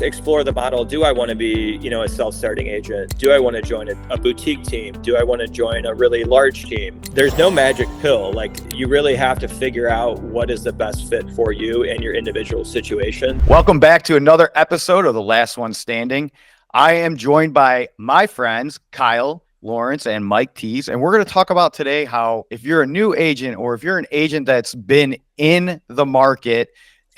Explore the model. Do I want to be, a self-starting agent? Do I want to join a boutique team? Do I want to join a really large team? There's no magic pill. Like, you really have to figure out what is the best fit for you and your individual situation. Welcome back to another episode of The Last One Standing. I am joined by my friends, Kyle, Lawrence, and Mike Thies. And we're going to talk about today how if you're a new agent or if you're an agent that's been in the market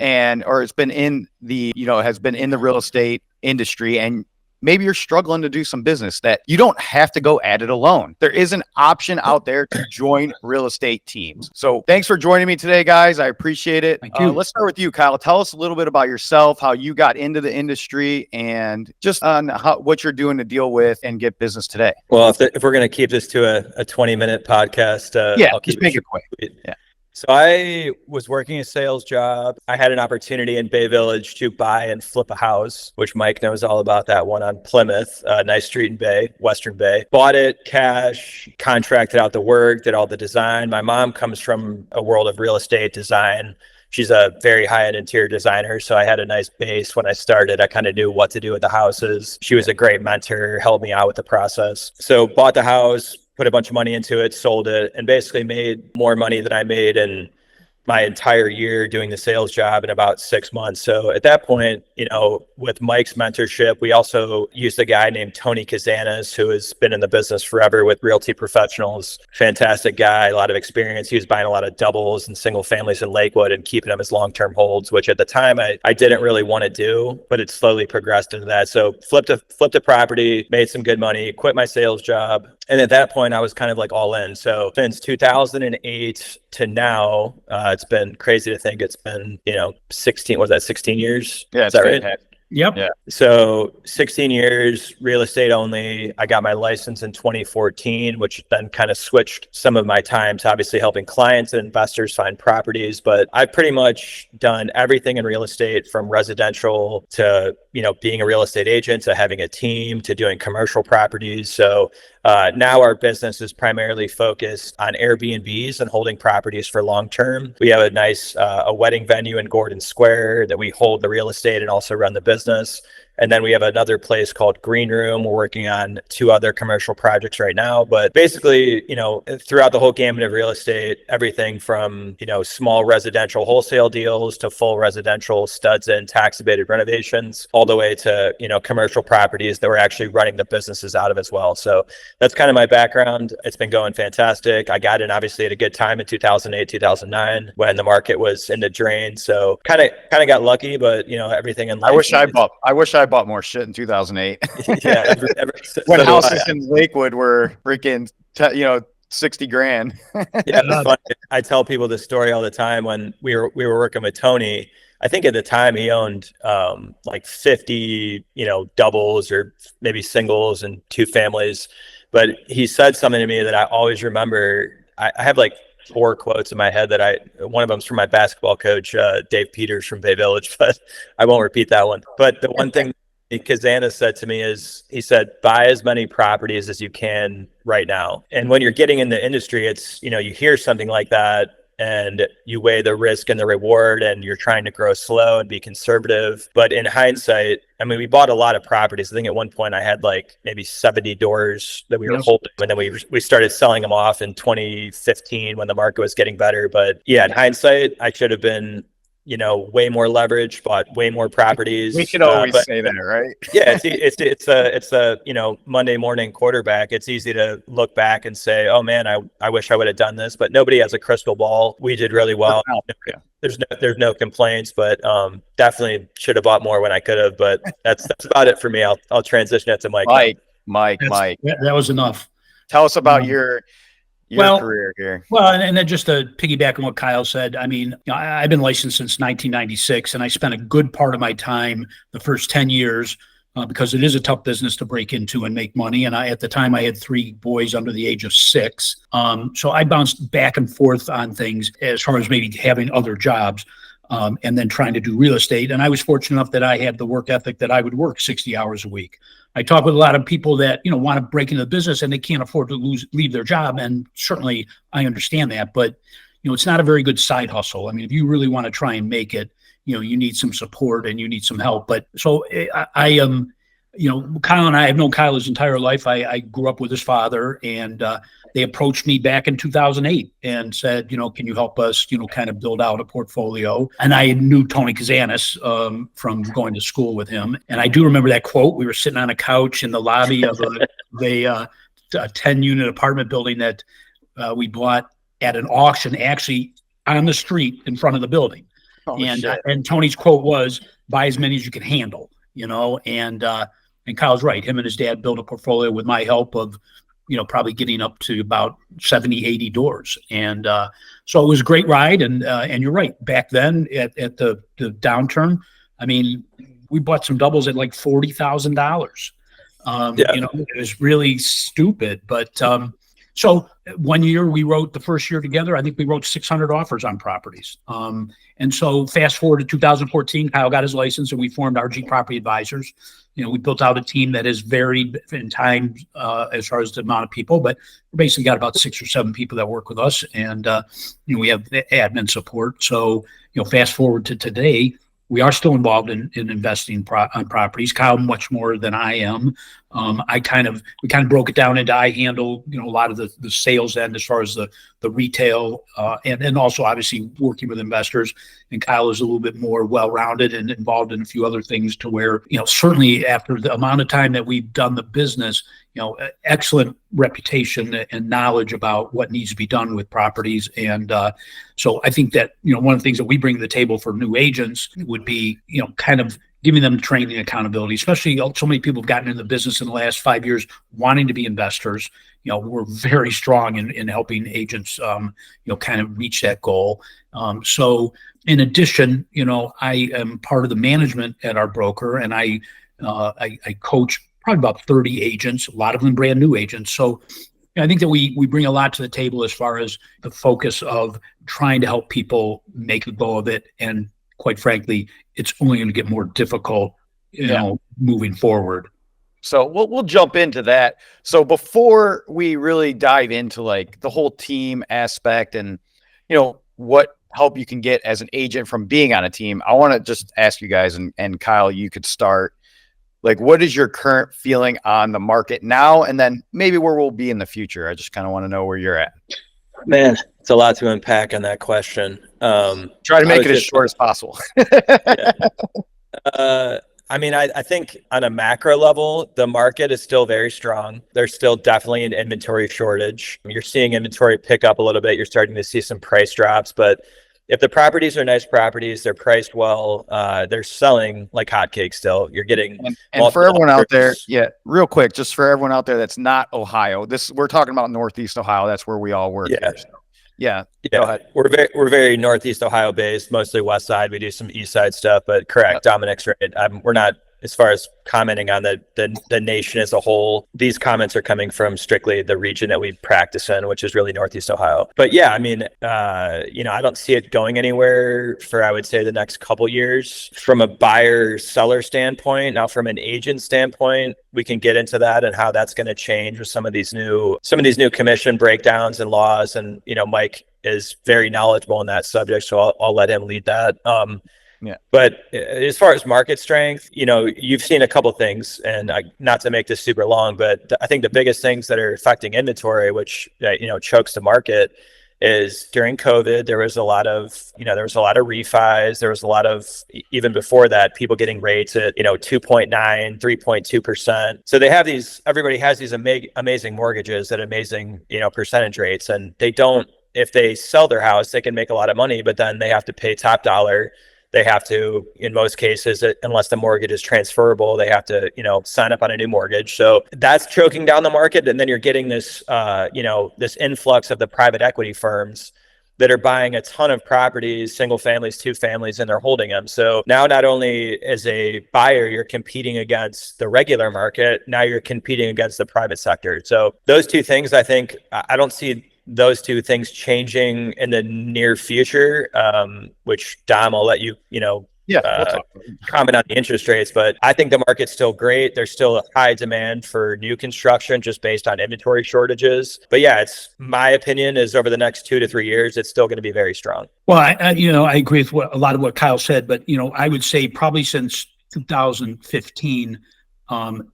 or it's been in the, has been in the real estate industry, and maybe you're struggling to do some business, that you don't have to go at it alone. There is an option out there to join real estate teams. So thanks for joining me today, guys. I appreciate it. Thank you. Let's start with you, Kyle. Tell us a little bit about yourself, how you got into the industry, and just on what you're doing to deal with and get business today. Well, if we're going to keep this to a 20-minute podcast, I'll keep it quick. Yeah. So I was working a sales job. I had an opportunity in Bay Village to buy and flip a house, which Mike knows all about, that one on Plymouth, nice street in Bay, Western Bay. Bought it cash, contracted out the work, did all the design. My mom comes from a world of real estate design. She's a very high-end interior designer, so I had a nice base when I started. I kind of knew what to do with the houses. She was a great mentor, helped me out with the process. So bought the house, put a bunch of money into it, sold it, and basically made more money than I made in my entire year doing the sales job in about 6 months. So at that point, with Mike's mentorship, we also used a guy named Tony Kazanis, who has been in the business forever with realty professionals. Fantastic guy, a lot of experience. He was buying a lot of doubles and single families in Lakewood and keeping them as long-term holds, which at the time I didn't really want to do, but it slowly progressed into that. So flipped a property, made some good money, quit my sales job. And at that point, I was kind of like all in. So since 2008 to now, it's been crazy to think it's been, 16 years? Yeah. Is that right? Yep. Yeah. So 16 years, real estate only. I got my license in 2014, which then kind of switched some of my time to obviously helping clients and investors find properties. But I've pretty much done everything in real estate, from residential to, being a real estate agent, to having a team, to doing commercial properties. So now our business is primarily focused on Airbnbs and holding properties for long term. We have a nice a wedding venue in Gordon Square that we hold the real estate and also run the business. And then we have another place called Green Room. We're working on 2 other commercial projects right now. But basically, throughout the whole gamut of real estate, everything from, small residential wholesale deals to full residential studs and tax abated renovations, all the way to, commercial properties that we're actually running the businesses out of as well. So that's kind of my background. It's been going fantastic. I got in obviously at a good time in 2008, 2009 when the market was in the drain. So kind of got lucky, but everything in life. I wish I bought more shit in 2008. Yeah, when houses in Lakewood were freaking 60 grand. Yeah, it's funny. I tell people this story all the time. When we were working with Tony, I think at the time he owned like 50 doubles or maybe singles and 2 families, but he said something to me that I always remember. I have like 4 quotes in my head one of them's from my basketball coach, Dave Peters from Bay Village, but I won't repeat that one. But the one thing Kazanis said to me is, he said, buy as many properties as you can right now. And when you're getting in the industry, it's, you hear something like that and you weigh the risk and the reward, and you're trying to grow slow and be conservative. But in hindsight, I mean, we bought a lot of properties. I think at one point I had like maybe 70 doors that we were holding, and then we started selling them off in 2015 when the market was getting better. But yeah, in hindsight, I should have been, way more leverage, bought way more properties. We should always say that, right? Yeah, it's a Monday morning quarterback. It's easy to look back and say, oh man, I wish I would have done this, but nobody has a crystal ball. We did really well. Yeah. There's no complaints, but definitely should have bought more when I could have. But that's about it for me. I'll transition it to Mike. Mike. That was enough. Tell us about your career here. Well, and then just to piggyback on what Kyle said, I mean, I've been licensed since 1996, and I spent a good part of my time, the first 10 years, because it is a tough business to break into and make money. And at the time, I had 3 boys under the age of 6. So I bounced back and forth on things as far as maybe having other jobs. And then trying to do real estate. And I was fortunate enough that I had the work ethic that I would work 60 hours a week. I talk with a lot of people that, want to break into the business and they can't afford to leave their job. And certainly I understand that, but, it's not a very good side hustle. I mean, if you really want to try and make it, you need some support and you need some help. But so I am, Kyle and I have known Kyle his entire life. I grew up with his father, and they approached me back in 2008 and said, can you help us, kind of build out a portfolio? And I knew Tony Kazanis from going to school with him. And I do remember that quote. We were sitting on a couch in the lobby of a 10-unit apartment building that we bought at an auction, actually on the street in front of the building. And Tony's quote was, buy as many as you can handle, and Kyle's right. Him and his dad built a portfolio with my help of, probably getting up to about 70, 80 doors. And so it was a great ride. And you're right. Back then at the downturn, I mean, we bought some doubles at like $40,000. It was really stupid. But so one year we wrote, the first year together, I think we wrote 600 offers on properties. And so fast forward to 2014, Kyle got his license and we formed RG Property Advisors. We built out a team that has varied in time as far as the amount of people, but we basically got about 6 or 7 people that work with us. And, we have admin support. So, fast forward to today, we are still involved in investing on properties. Kyle much more than I am. We kind of broke it down into I handle a lot of the sales end as far as the retail and also obviously working with investors. And Kyle is a little bit more well-rounded and involved in a few other things to where certainly after the amount of time that we've done the business, excellent reputation and knowledge about what needs to be done with properties. And so I think that, one of the things that we bring to the table for new agents would be, kind of giving them training and accountability, especially so many people have gotten into the business in the last 5 years wanting to be investors. We're very strong in helping agents, kind of reach that goal. So in addition, I am part of the management at our broker, and I coach probably about 30 agents, a lot of them brand new agents. So I think that we bring a lot to the table as far as the focus of trying to help people make a go of it. And quite frankly, it's only going to get more difficult, moving forward. So we'll jump into that. So before we really dive into like the whole team aspect and, what help you can get as an agent from being on a team, I want to just ask you guys, and Kyle, you could start. Like, what is your current feeling on the market now? And then maybe where we'll be in the future. I just kind of want to know where you're at. Man, it's a lot to unpack on that question. Try to make it as short as possible. I think on a macro level, the market is still very strong. There's still definitely an inventory shortage. You're seeing inventory pick up a little bit. You're starting to see some price drops, but if the properties are nice properties, they're priced well, they're selling like hotcakes still. You're getting and for everyone out there, real quick, just for everyone out there that's not Ohio, we're talking about Northeast Ohio. That's where we all work. Here, so. Yeah. Go ahead. We're very Northeast Ohio based, mostly West Side. We do some East Side stuff, but correct, Dominic's right. We're not, as far as commenting on the nation as a whole, these comments are coming from strictly the region that we practice in, which is really Northeast Ohio. But yeah, I don't see it going anywhere for, I would say, the next couple years from a buyer seller standpoint. Now, from an agent standpoint, we can get into that and how that's going to change with some of these new commission breakdowns and laws. And, Mike is very knowledgeable in that subject, so I'll let him lead that. But as far as market strength, you've seen a couple things, and not to make this super long, but I think the biggest things that are affecting inventory, which chokes the market, is during COVID there was a lot of refis. There was a lot of, even before that, people getting rates at 2.9, 3.2%. So everybody has these amazing mortgages at amazing percentage rates, and they don't. If they sell their house, they can make a lot of money, but then they have to pay top dollar. They have to, in most cases, unless the mortgage is transferable, they have to, sign up on a new mortgage. So that's choking down the market. And then you're getting this, this influx of the private equity firms that are buying a ton of properties, single families, two families, and they're holding them. So now not only as a buyer, you're competing against the regular market, now you're competing against the private sector. So those two things, I think, I don't see those two things changing in the near future, which Dom, I'll let you, Yeah, we'll talk. comment on the interest rates, but I think the market's still great. There's still a high demand for new construction just based on inventory shortages. But yeah, it's my opinion is over the next 2 to 3 years, it's still going to be very strong. Well, I agree with a lot of what Kyle said, but I would say probably since 2015,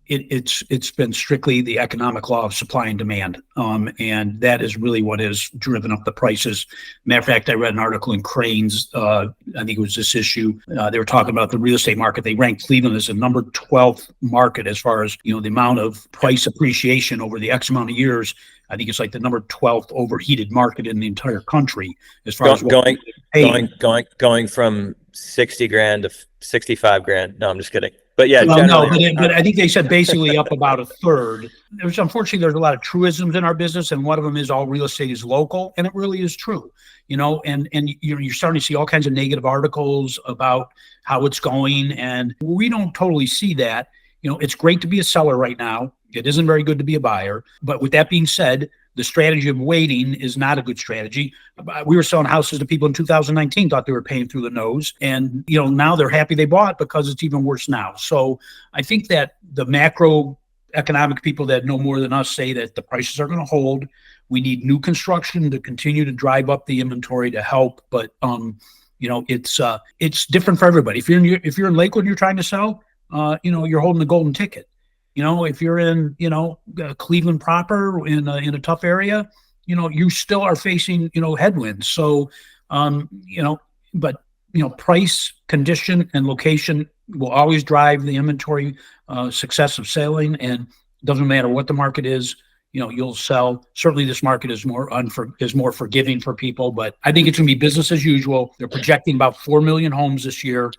it's been strictly the economic law of supply and demand, and that is really what has driven up the prices. Matter of fact, I read an article in Cranes. I think it was this issue. They were talking about the real estate market. They ranked Cleveland as the number 12th market as far as the amount of price appreciation over the X amount of years. I think it's like the number 12th overheated market in the entire country as far as going from 60 grand to 65 grand. No, I'm just kidding. But yeah, but I think they said basically up about a third. Unfortunately, there's a lot of truisms in our business, and one of them is all real estate is local, and it really is true. And you're starting to see all kinds of negative articles about how it's going, and we don't totally see that. It's great to be a seller right now. It isn't very good to be a buyer. But with that being said, the strategy of waiting is not a good strategy. We were selling houses to people in 2019, thought they were paying through the nose. And, now they're happy they bought because it's even worse now. So I think that the macroeconomic people that know more than us say that the prices are going to hold. We need new construction to continue to drive up the inventory to help. But, it's different for everybody. If you're in Lakewood and you're trying to sell, you're holding the golden ticket. If you're in, Cleveland proper in a tough area, you still are facing, headwinds. So, but, price, condition, and location will always drive the inventory success of selling. And it doesn't matter what the market is, you'll sell. Certainly this market is more forgiving for people, but I think it's going to be business as usual. They're projecting about 4 million homes this year,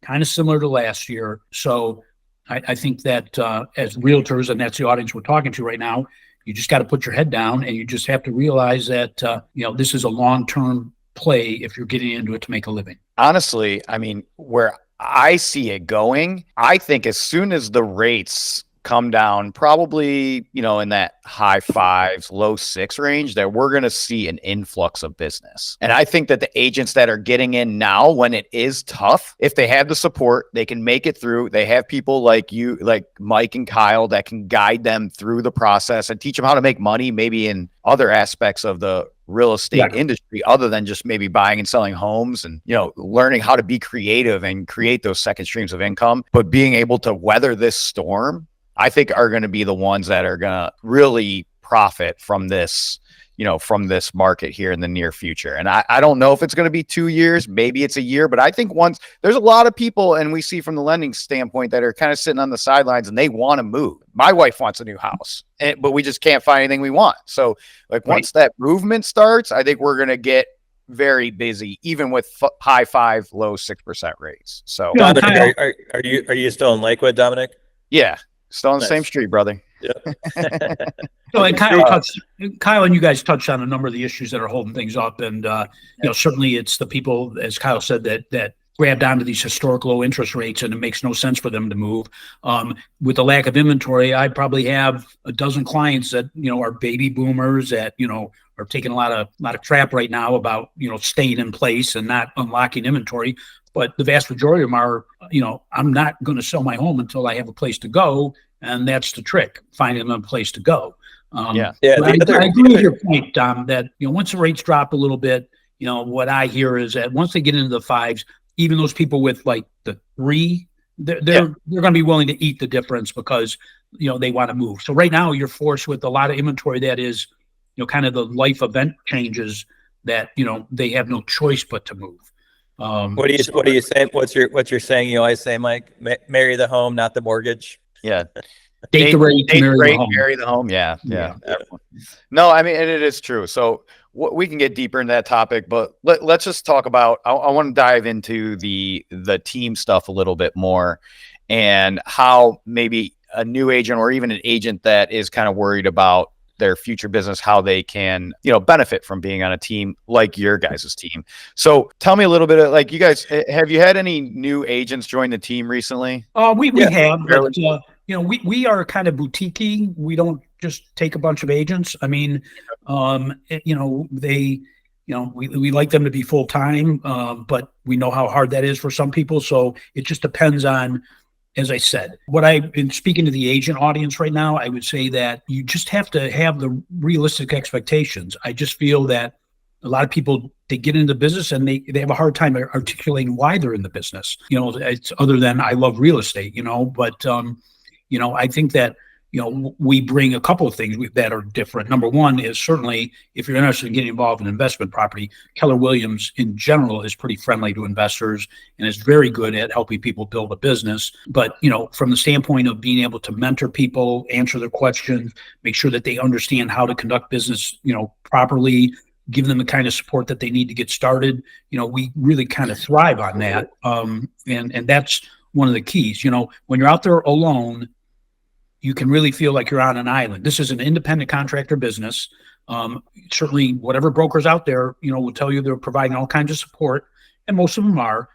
kind of similar to last year. So I think that as realtors, and that's the audience we're talking to right now, you just got to put your head down and you just have to realize that, this is a long-term play if you're getting into it to make a living. Honestly, I mean, where I see it going, I think as soon as the rates come down, probably, in that high 5s, low 6 range, that we're going to see an influx of business. And I think that the agents that are getting in now, when it is tough, if they have the support, they can make it through. They have people like you, like Mike and Kyle, that can guide them through the process and teach them how to make money, maybe in other aspects of the real estate industry, other than just maybe buying and selling homes and, learning how to be creative and create those second streams of income. But being able to weather this storm, I think are going to be the ones that are going to really profit from this, from this market here in the near future. And I don't know if it's going to be 2 years, maybe it's a year, but I think once there's a lot of people, and we see from the lending standpoint, that are kind of sitting on the sidelines and they want to move. My wife wants a new house, but we just can't find anything we want. So once that movement starts, I think we're going to get very busy, even with high 5, low 6% rates. So Dominic, are you still in Lakewood, Dominic? Yeah. Still on the same street, brother. Yeah. So, and Kyle and you guys touched on a number of the issues that are holding things up. And, certainly it's the people, as Kyle said, that grabbed onto these historic low interest rates, and it makes no sense for them to move. With the lack of inventory, I probably have a dozen clients that, are baby boomers that, are taking a lot of crap right now about, staying in place and not unlocking inventory. But the vast majority of them are, I'm not going to sell my home until I have a place to go. And that's the trick, finding a place to go. I agree with your point, Dom, that, once the rates drop a little bit, what I hear is that once they get into the 5s, even those people with like the 3, they're going to be willing to eat the difference because, they want to move. So right now you're forced with a lot of inventory that is, kind of the life event changes that, they have no choice but to move. What are you saying? What's your saying? You always say, Mike, marry the home, not the mortgage. Yeah. Date the rate, marry the home. Yeah. No, I mean, and it is true. So we can get deeper into that topic, but let's just talk about, I want to dive into the team stuff a little bit more, and how maybe a new agent or even an agent that is kind of worried about their future business, how they can, benefit from being on a team like your guys' team. So tell me a little bit of, you guys, have you had any new agents join the team recently? We have, but, we are kind of boutique-y. We don't just take a bunch of agents. I mean, we like them to be full time, but we know how hard that is for some people. So it just depends on, as I said, what I've been speaking to the agent audience right now, I would say that you just have to have the realistic expectations. I just feel that a lot of people, they get into business and they have a hard time articulating why they're in the business. It's other than I love real estate, but I think that, we bring a couple of things that are different. Number one is certainly if you're interested in getting involved in investment property, Keller Williams in general is pretty friendly to investors and is very good at helping people build a business. But, from the standpoint of being able to mentor people, answer their questions, make sure that they understand how to conduct business, properly, give them the kind of support that they need to get started. We really kind of thrive on that. And that's one of the keys. When you're out there alone, you can really feel like you're on an island. This is an independent contractor business. Certainly, whatever brokers out there, will tell you they're providing all kinds of support, and most of them are.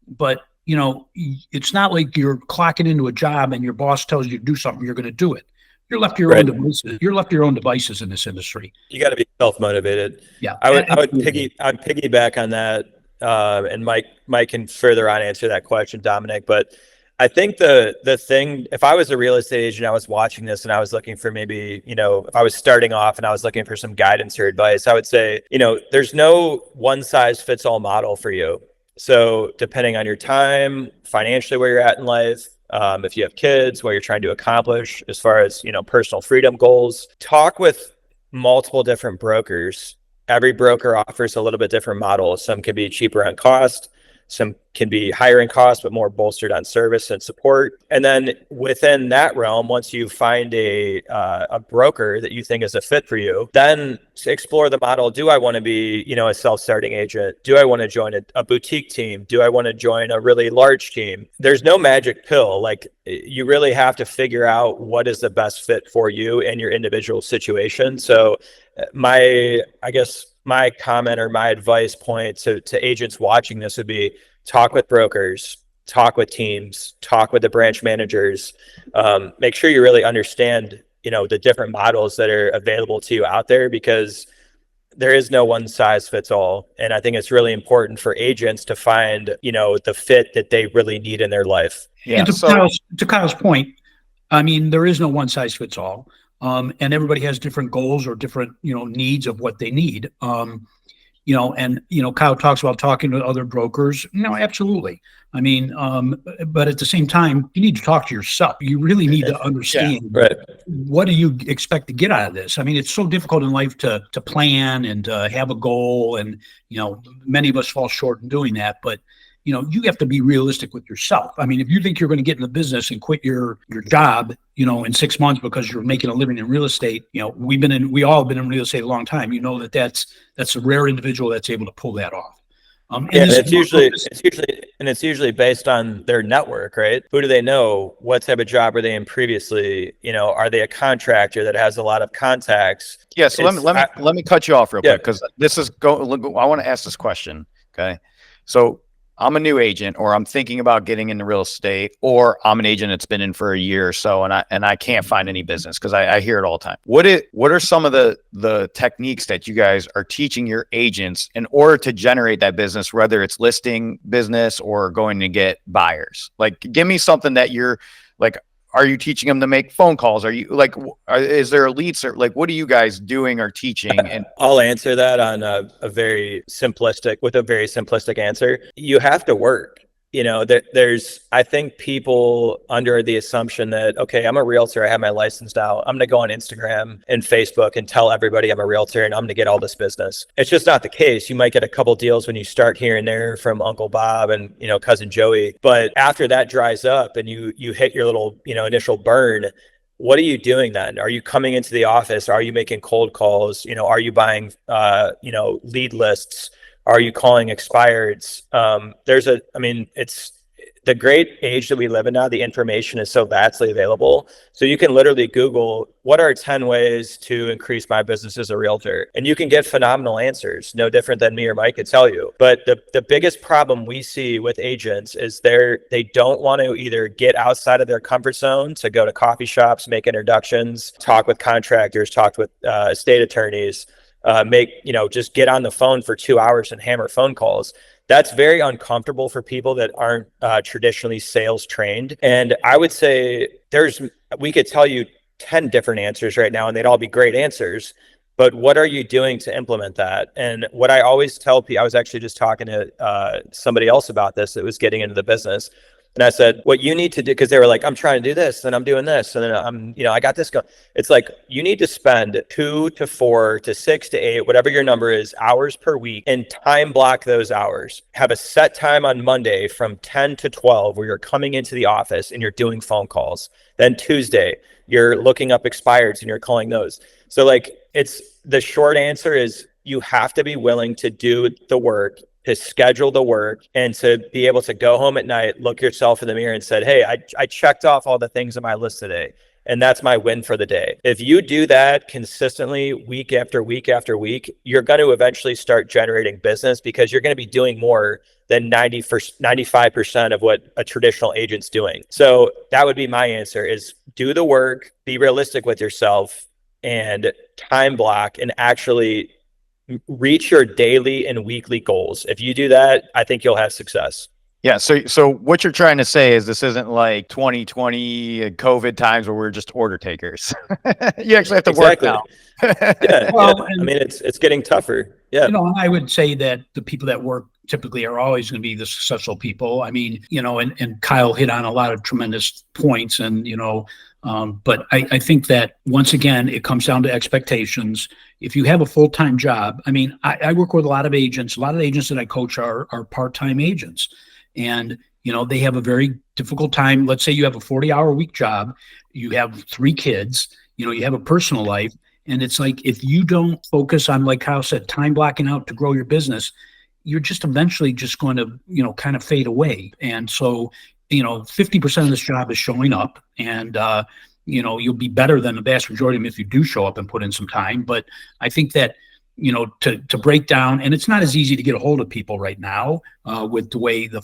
But it's not like you're clocking into a job and your boss tells you to do something, you're going to do it. You're left to your own devices. You're left to your own devices in this industry. You got to be self-motivated. Yeah, I'd piggyback on that, and Mike can further on answer that question, Dominic. But I think the thing, if I was a real estate agent, I was watching this and I was looking for maybe, if I was starting off and I was looking for some guidance or advice, I would say, there's no one size fits all model for you. So depending on your time, financially where you're at in life, if you have kids, what you're trying to accomplish as far as, personal freedom goals, talk with multiple different brokers. Every broker offers a little bit different model. Some can be cheaper on cost. Some can be higher in cost, but more bolstered on service and support. And then within that realm, once you find a broker that you think is a fit for you, then explore the model. Do I want to be, a self-starting agent? Do I want to join a boutique team? Do I want to join a really large team? There's no magic pill. Like, you really have to figure out what is the best fit for you and your individual situation. So my comment or my advice point to agents watching this would be talk with brokers, talk with teams, talk with the branch managers, make sure you really understand, the different models that are available to you out there, because there is no one size fits all. And I think it's really important for agents to find, the fit that they really need in their life. Yeah. And to Kyle's point, there is no one size fits all. And everybody has different goals or different, needs of what they need. Kyle talks about talking to other brokers. Absolutely. But at the same time, you need to talk to yourself. You really need to understand what do you expect to get out of this? It's so difficult in life to plan and have a goal. And, many of us fall short in doing that. But you have to be realistic with yourself. If you think you're going to get in the business and quit your job, in 6 months because you're making a living in real estate, we all have been in real estate a long time. That's a rare individual that's able to pull that off. It's usually based on their network, right? Who do they know? What type of job are they in previously? Are they a contractor that has a lot of contacts? Yeah. So let me cut you off real quick, because I want to ask this question. Okay. So I'm a new agent, or I'm thinking about getting into real estate, or I'm an agent that's been in for a year or so, and I can't find any business, because I hear it all the time. What are some of the techniques that you guys are teaching your agents in order to generate that business, whether it's listing business or going to get buyers? Like, give me something that you're like. Are you teaching them to make phone calls? Are you is there a lead serve? Like, what are you guys doing or teaching? And I'll answer that on a very simplistic answer. You have to work. I think people under the assumption that, okay, I'm a realtor, I have my license now, I'm going to go on Instagram and Facebook and tell everybody I'm a realtor and I'm going to get all this business. It's just not the case. You might get a couple deals when you start here and there from Uncle Bob and, cousin Joey. But after that dries up and you hit your little, initial burn, what are you doing then? Are you coming into the office? Are you making cold calls? Are you buying, lead lists? Are you calling expireds? It's the great age that we live in now. The information is so vastly available. So you can literally Google, what are 10 ways to increase my business as a realtor? And you can get phenomenal answers, no different than me or Mike could tell you. But the biggest problem we see with agents is they don't want to either get outside of their comfort zone to go to coffee shops, make introductions, talk with contractors, talk with estate attorneys. just get on the phone for 2 hours and hammer phone calls. That's very uncomfortable for people that aren't traditionally sales trained. And I would say we could tell you 10 different answers right now, and they'd all be great answers. But what are you doing to implement that? And what I always tell people, I was actually just talking to somebody else about this that was getting into the business. And I said, what you need to do, because they were like, I'm trying to do this, and I'm doing this, and then I got this going. It's like, you need to spend 2 to 4 to 6 to 8, whatever your number is, hours per week, and time block those hours. Have a set time on Monday from 10 to 12 where you're coming into the office and you're doing phone calls. Then Tuesday, you're looking up expireds and you're calling those. So the short answer is you have to be willing to do the work, to schedule the work, and to be able to go home at night, look yourself in the mirror and said, hey, I checked off all the things on my list today. And that's my win for the day. If you do that consistently week after week after week, you're going to eventually start generating business because you're going to be doing more than 95% of what a traditional agent's doing. So that would be my answer: is do the work, be realistic with yourself, and time block, and actually reach your daily and weekly goals. If you do that, I think you'll have success. Yeah. So what you're trying to say is this isn't like 2020 COVID times where we're just order takers. You actually have to work now. Well, I mean, it's getting tougher. Yeah. I would say that the people that work typically are always going to be the successful people. I mean, and Kyle hit on a lot of tremendous points, and, but I think that once again, it comes down to expectations. If you have a full-time job, I mean, I work with a lot of agents. A lot of the agents that I coach are part-time agents. And, they have a very difficult time. Let's say you have a 40-hour week job, you have 3 kids, you have a personal life. And it's like, if you don't focus on, like Kyle said, time blocking out to grow your business, you're just eventually just going to, kind of fade away. And so, 50% of this job is showing up, and, you'll be better than the vast majority of them if you do show up and put in some time. But I think that, to break down, and it's not as easy to get a hold of people right now with the way the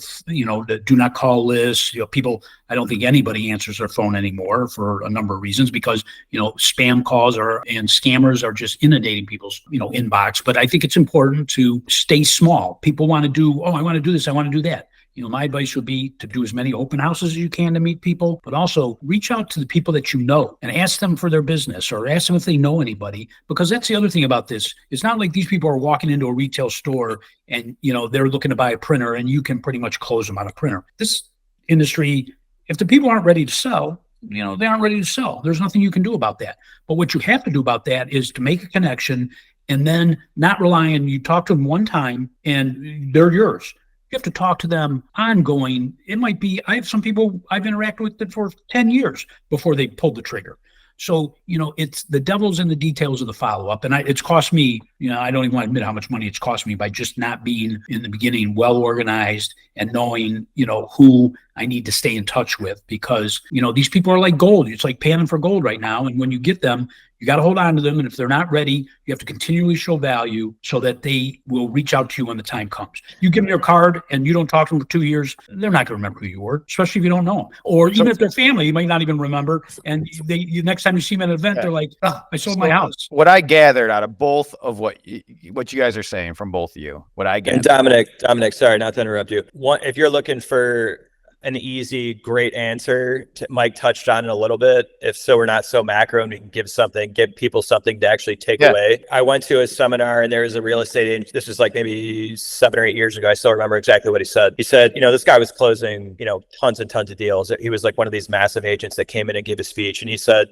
do not call list, people, I don't think anybody answers their phone anymore for a number of reasons, because, spam calls and scammers are just inundating people's, inbox. But I think it's important to stay small. People want to do, I want to do this, I want to do that. My advice would be to do as many open houses as you can to meet people, but also reach out to the people that you know and ask them for their business, or ask them if they know anybody, because that's the other thing about this. It's not like these people are walking into a retail store and, they're looking to buy a printer and you can pretty much close them on a printer. This industry, if the people aren't ready to sell, they aren't ready to sell. There's nothing you can do about that. But what you have to do about that is to make a connection, and then not rely on, you talk to them one time and they're yours. You have to talk to them ongoing. It might be, I have some people I've interacted with them for 10 years before they pulled the trigger. So, it's the devil's in the details of the follow-up. And it's cost me, I don't even want to admit how much money it's cost me by just not being in the beginning well organized and knowing, who I need to stay in touch with, because, these people are like gold. It's like panning for gold right now. And when you get them, you got to hold on to them. And if they're not ready, you have to continually show value so that they will reach out to you when the time comes. You give them your card and you don't talk to them for 2 years, they're not going to remember who you were, especially if you don't know them. Or even if they're family, you might not even remember. And next time you see them at an event, they're like, I sold my house. What I gathered out of both of what you guys are saying from both of you, what I gathered. And Dominic, sorry, not to interrupt you. If you're looking for an easy, great answer, Mike touched on it a little bit. If so, we're not so macro, and we can give people something to actually take away. I went to a seminar, and there was a real estate agent. This was like maybe 7 or 8 years ago. I still remember exactly what he said. He said, this guy was closing, tons and tons of deals. He was like one of these massive agents that came in and gave a speech. And he said,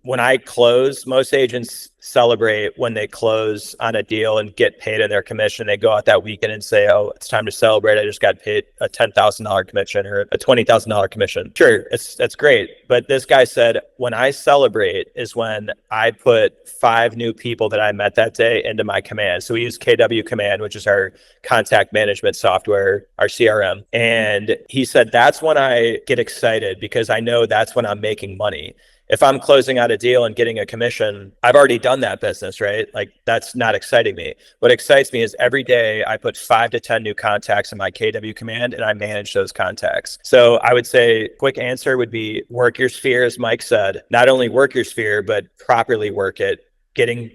when I close, most agents celebrate when they close on a deal and get paid in their commission. They go out that weekend and say, oh, it's time to celebrate. I just got paid a $10,000 commission or a $20,000 commission. Sure, that's great. But this guy said, when I celebrate is when I put 5 new people that I met that day into my command. So we use KW Command, which is our contact management software, our CRM. And he said, that's when I get excited, because I know that's when I'm making money. If I'm closing out a deal and getting a commission, I've already done that business, right? Like, that's not exciting me. What excites me is every day I put 5 to 10 new contacts in my KW Command, and I manage those contacts. So I would say quick answer would be work your sphere, as Mike said. Not only work your sphere, but properly work it, getting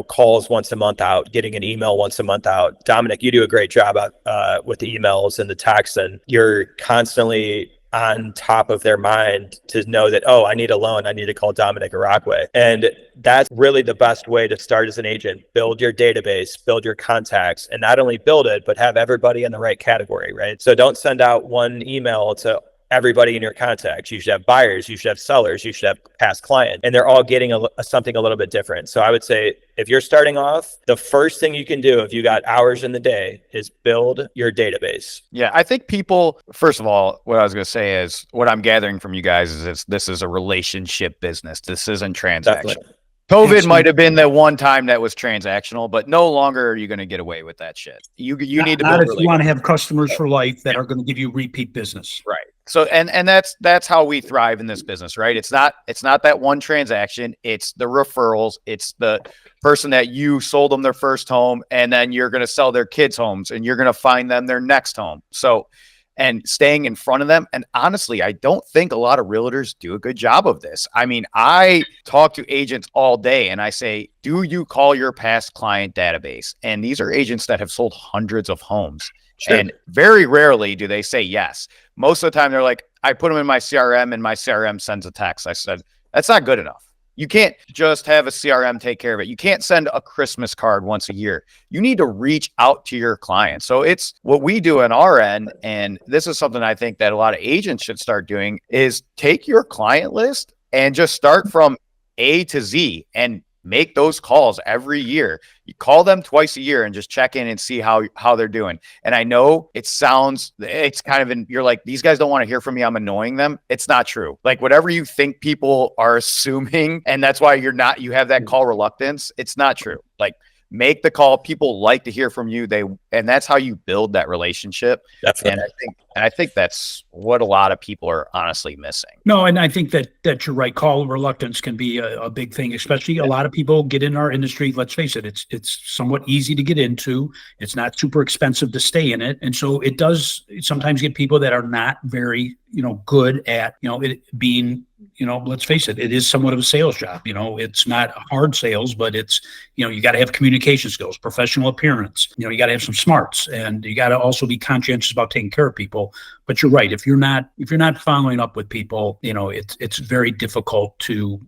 calls once a month out, getting an email once a month out. Dominic, you do a great job with the emails and the texts, and you're constantly on top of their mind to know that, oh, I need a loan, I need to call Dominic or Rockway. And that's really the best way to start as an agent. Build your database, build your contacts, and not only build it, but have everybody in the right category, right? So don't send out one email to everybody in your contacts. You should have buyers, you should have sellers, you should have past clients, and they're all getting something a little bit different. So I would say if you're starting off, the first thing you can do if you got hours in the day is build your database. Yeah, I think people, first of all, what I was going to say is what I'm gathering from you guys is this is a relationship business. This isn't transactional. Definitely. COVID might have been the one time that was transactional, but no longer are you going to get away with that shit. You need to not build if you want to have customers for life that are going to give you repeat business. Right. So and that's how we thrive in this business, right? It's not that one transaction. It's the referrals. It's the person that you sold them their first home, and then you're going to sell their kids' homes, and you're going to find them their next home. So, and staying in front of them. And honestly, I don't think a lot of realtors do a good job of this. I mean, I talk to agents all day and I say, do you call your past client database? And these are agents that have sold hundreds of homes. Sure. And very rarely do they say yes. Most of the time they're like, I put them in my CRM and my CRM sends a text. I said, that's not good enough. You can't just have a CRM take care of it. You can't send a Christmas card once a year. You need to reach out to your clients. So it's what we do on our end. And this is something I think that a lot of agents should start doing is take your client list and just start from A to Z and make those calls every year. You call them twice a year and just check in and see how they're doing. And I know it's kind of you're like, these guys don't want to hear from me, I'm annoying them. It's not true. Like whatever you think people are assuming, and that's why you have that call reluctance. It's not true. Like make the call. People like to hear from you. And that's how you build that relationship. Definitely. And I think that's what a lot of people are honestly missing. No, and I think that you're right. Call reluctance can be a big thing, especially a lot of people get in our industry. Let's face it, it's somewhat easy to get into. It's not super expensive to stay in it. And so it does sometimes get people that are not very, good at, it being, let's face it, it is somewhat of a sales job. It's not hard sales, but it's, you got to have communication skills, professional appearance, you got to have some smarts, and you got to also be conscientious about taking care of people. But you're right. If you're not following up with people, it's very difficult to,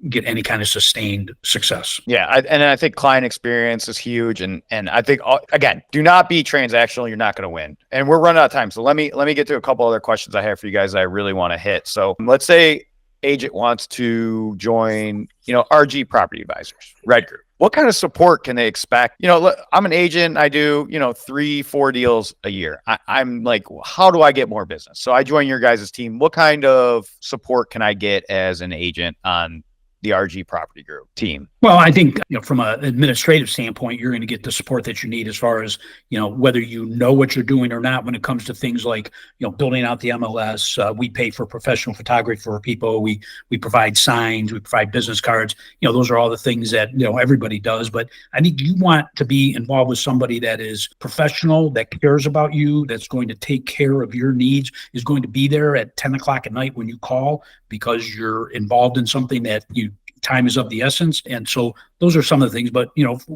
get any kind of sustained success. Yeah. I think client experience is huge. And I think, again, do not be transactional. You're not going to win. And we're running out of time. So let me get to a couple other questions I have for you guys that I really want to hit. So let's say agent wants to join, RG Property Advisors, Red Group. What kind of support can they expect? Look, I'm an agent. I do, 3-4 deals a year. I'm like, how do I get more business? So I join your guys' team. What kind of support can I get as an agent on the RG Property Group team? Well, I think from an administrative standpoint, you're going to get the support that you need as far as whether you know what you're doing or not. When it comes to things like building out the MLS, we pay for professional photography for people. We provide signs, we provide business cards. Those are all the things that everybody does. But I think you want to be involved with somebody that is professional, that cares about you, that's going to take care of your needs, is going to be there at 10 o'clock at night when you call because you're involved in something that time is of the essence. And so those are some of the things, but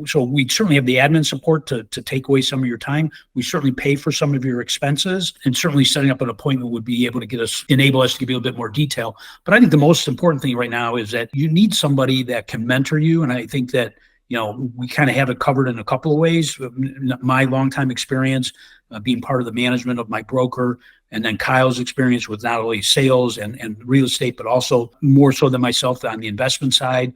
so we certainly have the admin support to take away some of your time. We certainly pay for some of your expenses, and certainly setting up an appointment would be able to enable us to give you a bit more detail. But I think the most important thing right now is that you need somebody that can mentor you. And I think that, we kind of have it covered in a couple of ways. My longtime experience being part of the management of my broker, and then Kyle's experience with not only sales and real estate, but also more so than myself on the investment side.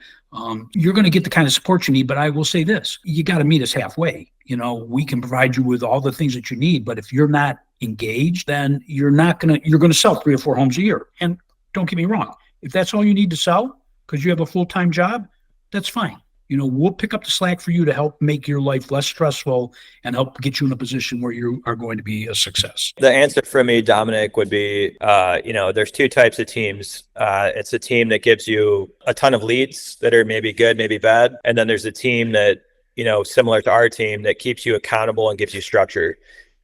You're going to get the kind of support you need, but I will say this, you got to meet us halfway. We can provide you with all the things that you need, but if you're not engaged, then you're going to sell 3 or 4 homes a year. And don't get me wrong, if that's all you need to sell because you have a full-time job, that's fine. We'll pick up the slack for you to help make your life less stressful and help get you in a position where you are going to be a success. The answer for me, Dominic, would be, there's 2 types of teams. It's a team that gives you a ton of leads that are maybe good, maybe bad. And then there's a team that, similar to our team, that keeps you accountable and gives you structure.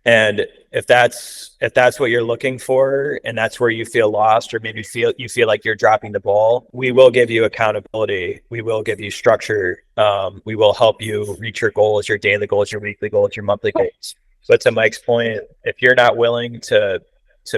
And if that's what you're looking for, and that's where you feel lost, or maybe you feel like you're dropping the ball, we will give you accountability. We will give you structure. We will help you reach your goals, your daily goals, your weekly goals, your monthly goals. But to Mike's point, if you're not willing to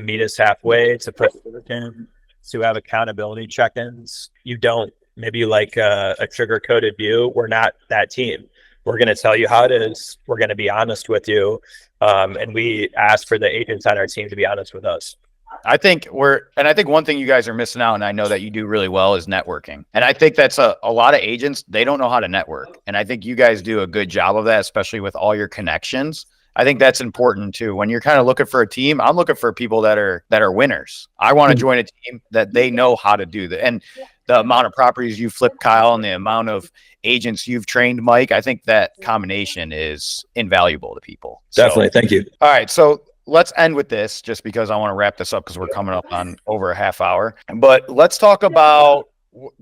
meet us halfway, to put in, to have accountability check-ins, you don't. Maybe you like a sugar-coated view. We're not that team. We're going to tell you how it is. We're going to be honest with you. And we ask for the agents on our team to be honest with us. I think one thing you guys are missing out, and I know that you do really well, is networking. And I think that's a lot of agents, they don't know how to network. And I think you guys do a good job of that, especially with all your connections. I think that's important too. When you're kind of looking for a team, I'm looking for people that are winners. I want to join a team that they know how to do that. And the amount of properties you flip, Kyle, and the amount of agents you've trained, Mike, I think that combination is invaluable to people. Definitely. Thank you. All right. So let's end with this, just because I want to wrap this up because we're coming up on over a half hour. But let's talk about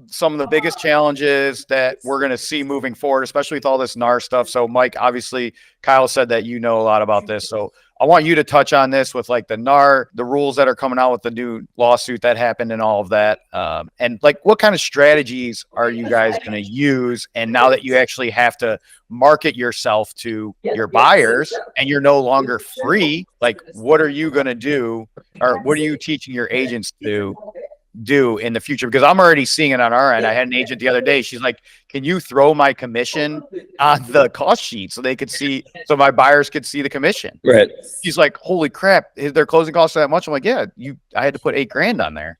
some of the biggest challenges that we're going to see moving forward, especially with all this NAR stuff. So Mike, obviously Kyle said that you know a lot about this. So I want you to touch on this with like the NAR, the rules that are coming out with the new lawsuit that happened and all of that. And like, what kind of strategies are you guys going to use? And now that you actually have to market yourself to your buyers and you're no longer free, like what are you going to do? Or what are you teaching your agents to do in the future? Because I'm already seeing it on our end. I had an agent the other day. She's like, can you throw my commission on the cost sheet so they could see, so my buyers could see the commission? Right. She's like, holy crap, is their closing costs that much? I'm like, yeah, I had to put $8,000 on there.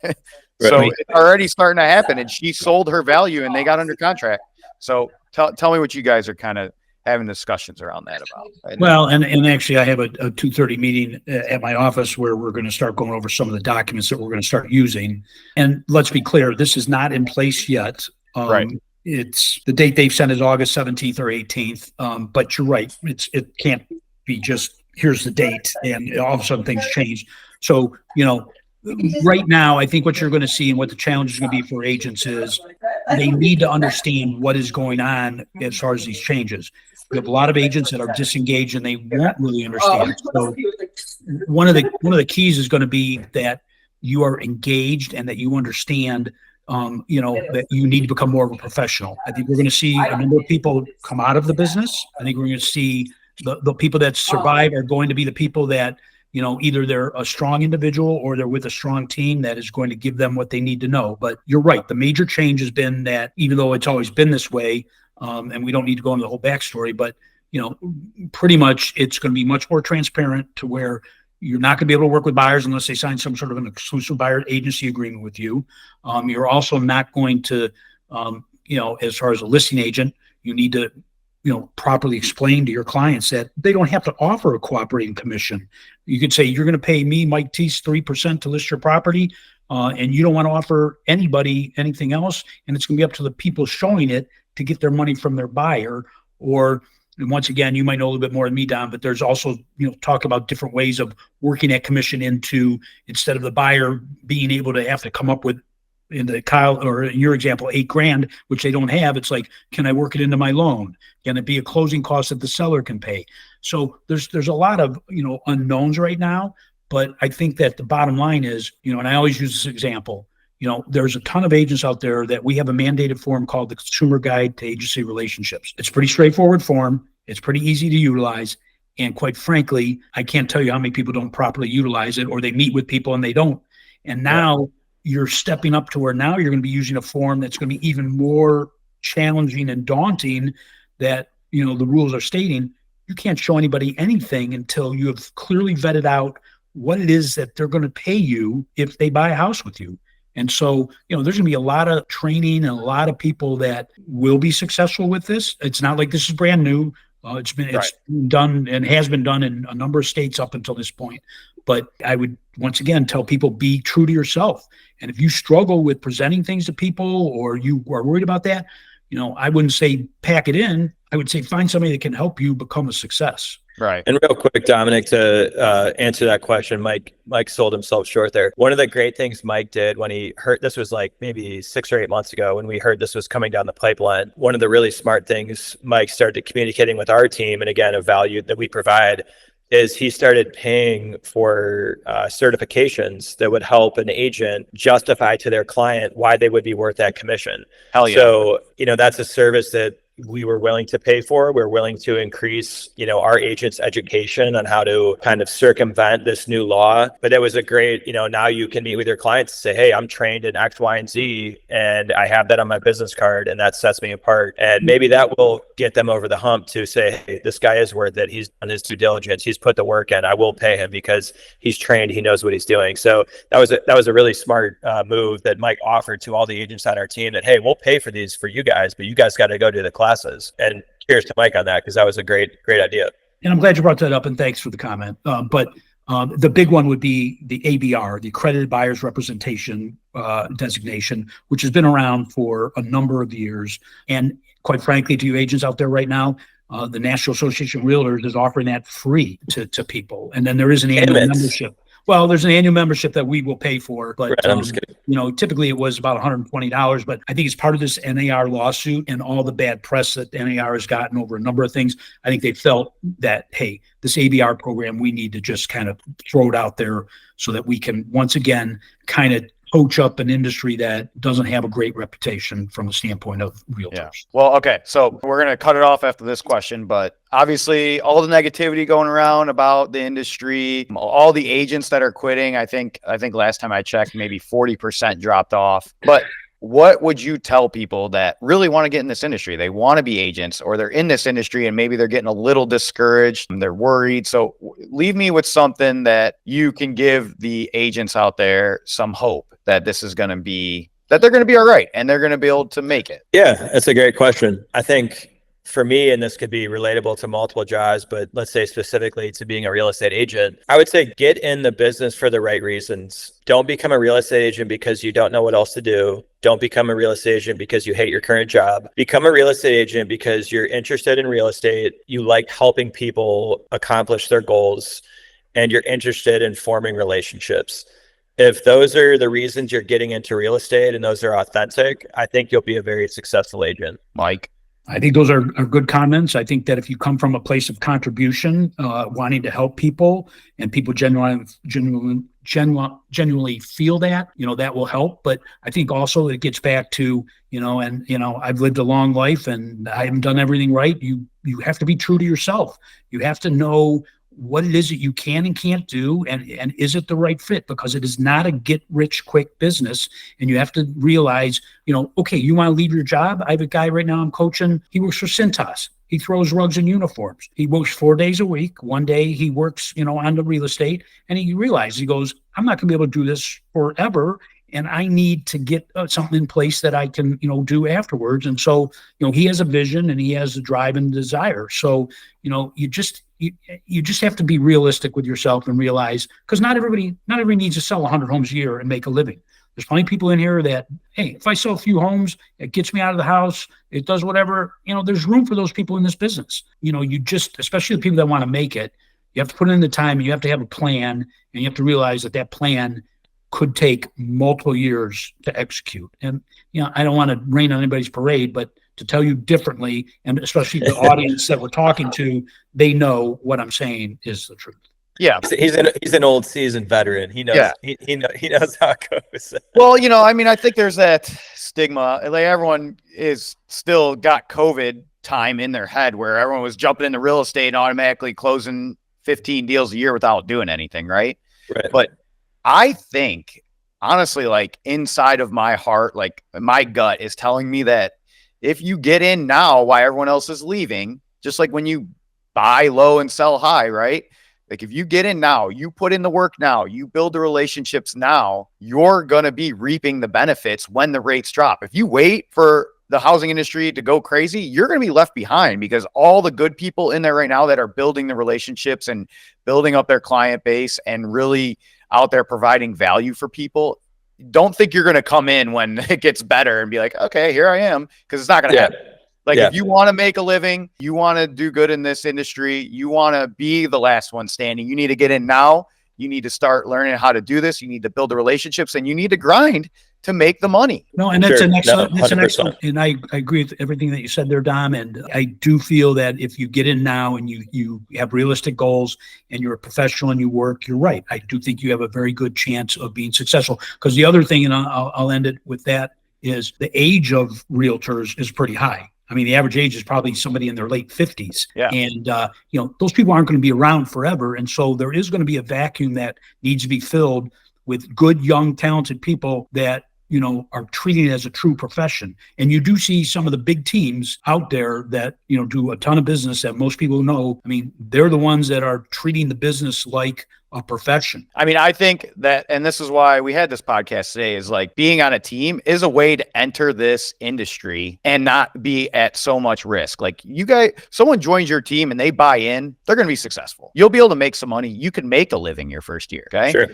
So Right. it's already starting to happen, and she sold her value and they got under contract. So tell me what you guys are kind of having discussions around that about. Well, and actually I have a 2:30 meeting at my office where we're going to start going over some of the documents that we're going to start using. And let's be clear, this is not in place yet. Right. It's the date they've sent is August 17th or 18th. But you're right. It can't be just here's the date and all of a sudden things change. So, right now, I think what you're going to see and what the challenge is going to be for agents is they need to understand what is going on as far as these changes. We have a lot of agents that are disengaged and they won't really understand. So one of the keys is going to be that you are engaged and that you understand, that you need to become more of a professional. I think we're going to see a number of people come out of the business. I think we're going to see the people that survive are going to be the people that, either they're a strong individual or they're with a strong team that is going to give them what they need to know. But you're right. The major change has been that even though it's always been this way, and we don't need to go into the whole backstory, but, pretty much it's going to be much more transparent to where you're not going to be able to work with buyers unless they sign some sort of an exclusive buyer agency agreement with you. You're also not going to, as far as a listing agent, you need to, properly explain to your clients that they don't have to offer a cooperating commission. You could say, you're going to pay me, Mike Thies, 3% to list your property, and you don't want to offer anybody anything else. And it's going to be up to the people showing it to get their money from their buyer. And once again, you might know a little bit more than me, Don, but there's also, talk about different ways of working that commission into, instead of the buyer being able to have to come up with, in the Kyle, or in your example, $8,000, which they don't have. It's like, can I work it into my loan? Can it be a closing cost that the seller can pay? So there's a lot of, unknowns right now, but I think that the bottom line is, and I always use this example, there's a ton of agents out there that we have a mandated form called the Consumer Guide to Agency Relationships. It's a pretty straightforward form. It's pretty easy to utilize. And quite frankly, I can't tell you how many people don't properly utilize it, or they meet with people and they don't. And now you're stepping up to where now you're going to be using a form that's going to be even more challenging and daunting, that, the rules are stating you can't show anybody anything until you have clearly vetted out what it is that they're going to pay you if they buy a house with you. And so, there's going to be a lot of training and a lot of people that will be successful with this. It's not like this is brand new. It's been done and has been done in a number of states up until this point. But I would once again tell people, be true to yourself. And if you struggle with presenting things to people, or you are worried about that, I wouldn't say pack it in. I would say find somebody that can help you become a success. Right. And real quick, Dominic, to answer that question, Mike sold himself short there. One of the great things Mike did when he heard, this was like maybe 6 or 8 months ago, when we heard this was coming down the pipeline, one of the really smart things Mike started communicating with our team, and again, a value that we provide, is he started paying for certifications that would help an agent justify to their client why they would be worth that commission. Hell yeah. So, that's a service that we were willing to pay for. We're willing to increase, our agents' education on how to kind of circumvent this new law. But it was a great, now you can meet with your clients and say, hey, I'm trained in X, Y, and Z, and I have that on my business card, and that sets me apart. And maybe that will get them over the hump to say, hey, this guy is worth it. He's done his due diligence. He's put the work in. I will pay him because he's trained. He knows what he's doing. So that was a really smart move that Mike offered to all the agents on our team that, hey, we'll pay for these for you guys, but you guys got to go to the classes. And cheers to Mike on that, because that was a great idea. And I'm glad you brought that up, and thanks for the comment. But the big one would be the ABR, the Accredited Buyers Representation designation, which has been around for a number of years. And quite frankly, to you agents out there right now, the National Association of Realtors is offering that free to people. And then there is an annual membership. Well, there's an annual membership that we will pay for, but right, I'm just kidding. Typically it was about $120. But I think it's part of this NAR lawsuit and all the bad press that NAR has gotten over a number of things. I think they felt that, hey, this ABR program, we need to just kind of throw it out there so that we can once again kind of coach up an industry that doesn't have a great reputation from a standpoint of realtors. Yeah. Well, okay. So we're going to cut it off after this question, but obviously all the negativity going around about the industry, all the agents that are quitting, I think last time I checked, maybe 40% dropped off. But what would you tell people that really want to get in this industry? They want to be agents, or they're in this industry and maybe they're getting a little discouraged and they're worried. So leave me with something that you can give the agents out there some hope that this is going to be, that they're going to be all right and they're going to be able to make it. Yeah, that's a great question. I think for me, and this could be relatable to multiple jobs, but let's say specifically to being a real estate agent, I would say get in the business for the right reasons. Don't become a real estate agent because you don't know what else to do. Don't become a real estate agent because you hate your current job. Become a real estate agent because you're interested in real estate. You like helping people accomplish their goals, and you're interested in forming relationships. If those are the reasons you're getting into real estate and those are authentic, I think you'll be a very successful agent. Mike? I think those are good comments. I think that if you come from a place of contribution, wanting to help people, and people genuinely feel that, that will help. But I think also it gets back to, I've lived a long life and I haven't done everything right. You have to be true to yourself. You have to know what it is that you can and can't do, and is it the right fit? Because it is not a get rich quick business, and you have to realize, okay, you want to leave your job. I have a guy right now I'm coaching. He works for Thies. He throws rugs and uniforms. He works 4 days a week. One day he works, on the real estate, and he realizes, he goes, I'm not going to be able to do this forever. And I need to get something in place that I can, do afterwards. And so, he has a vision and he has a drive and desire. So, you just have to be realistic with yourself and realize, because not everybody needs to sell 100 homes a year and make a living. There's plenty of people in here that, hey, if I sell a few homes, it gets me out of the house, it does whatever, there's room for those people in this business. Especially the people that want to make it, you have to put in the time, and you have to have a plan, and you have to realize that plan could take multiple years to execute. And, I don't want to rain on anybody's parade, but to tell you differently, and especially the audience that we're talking to, they know what I'm saying is the truth. Yeah. He's an old seasoned veteran. He knows, he knows how it goes. Well, I think there's that stigma. Like, everyone is still got COVID time in their head where everyone was jumping into real estate and automatically closing 15 deals a year without doing anything. Right. But I think, honestly, like, inside of my heart, like, my gut is telling me that if you get in now while everyone else is leaving, just like when you buy low and sell high, right? Like, if you get in now, you put in the work now, you build the relationships now, you're going to be reaping the benefits when the rates drop. If you wait for the housing industry to go crazy, you're going to be left behind, because all the good people in there right now that are building the relationships and building up their client base and really out there providing value for people, don't think you're going to come in when it gets better and be like, okay, here I am, because it's not going to happen. Like, if you want to make a living, you want to do good in this industry, you want to be the last one standing, you need to get in now. You need to start learning how to do this. You need to build the relationships, and you need to grind to make the money. No, and that's Sure. an excellent, No, that's an 100%. excellent, and I agree with everything that you said there, Dom. And I do feel that if you get in now and you have realistic goals and you're a professional and you work, you're right. I do think you have a very good chance of being successful. Because the other thing, and I'll end it with that, is the age of realtors is pretty high. I mean, the average age is probably somebody in their late 50s. Yeah. And, those people aren't going to be around forever. And so there is going to be a vacuum that needs to be filled with good, young, talented people that, are treating it as a true profession. And you do see some of the big teams out there that, do a ton of business that most people know. I mean, they're the ones that are treating the business like a profession. I mean, I think that, and this is why we had this podcast today, is like being on a team is a way to enter this industry and not be at so much risk. Like you guys, someone joins your team and they buy in, they're going to be successful. You'll be able to make some money. You can make a living your first year. Okay. Sure.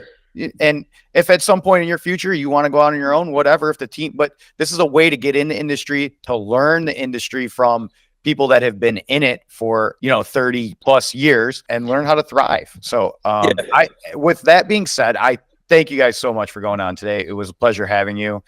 And if at some point in your future you want to go out on your own, whatever, if the team, but this is a way to get in the industry, to learn the industry from people that have been in it for 30 plus years and learn how to thrive. So with that being said, I thank you guys so much for going on today. It was a pleasure having you.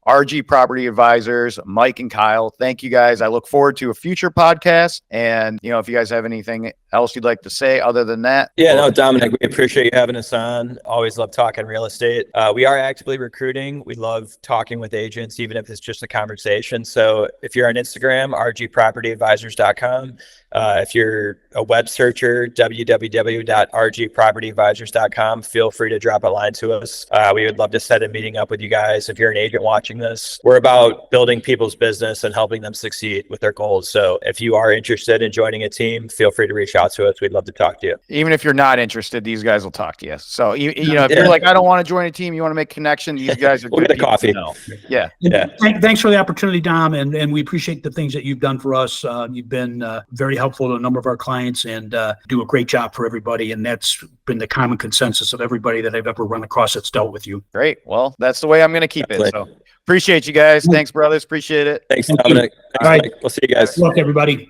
RG Property Advisors, Mike and Kyle, thank you guys. I look forward to a future podcast. And, if you guys have anything else you'd like to say other than that. Yeah, no, Dominic, we appreciate you having us on. Always love talking real estate. We are actively recruiting. We love talking with agents, even if it's just a conversation. So if you're on Instagram, rgpropertyadvisors.com. If you're a web searcher, www.rgpropertyadvisors.com, feel free to drop a line to us. We would love to set a meeting up with you guys. If you're an agent watching this, we're about building people's business and helping them succeed with their goals. So if you are interested in joining a team, feel free to reach out to us. We'd love to talk to you. Even if you're not interested, these guys will talk to you. So, if you're like, I don't want to join a team, you want to make connection, these guys are We'll good get a coffee. Yeah. Thanks for the opportunity, Dom. And we appreciate the things that you've done for us. You've been very helpful to a number of our clients and do a great job for everybody. And that's been the common consensus of everybody that I've ever run across that's dealt with you. Great. Well, that's the way I'm going to keep it. So appreciate you guys. Thanks, brothers. Appreciate it. Thanks, Thank Dominic. you. Thanks, All right. Mike. We'll see you guys. Good luck, everybody.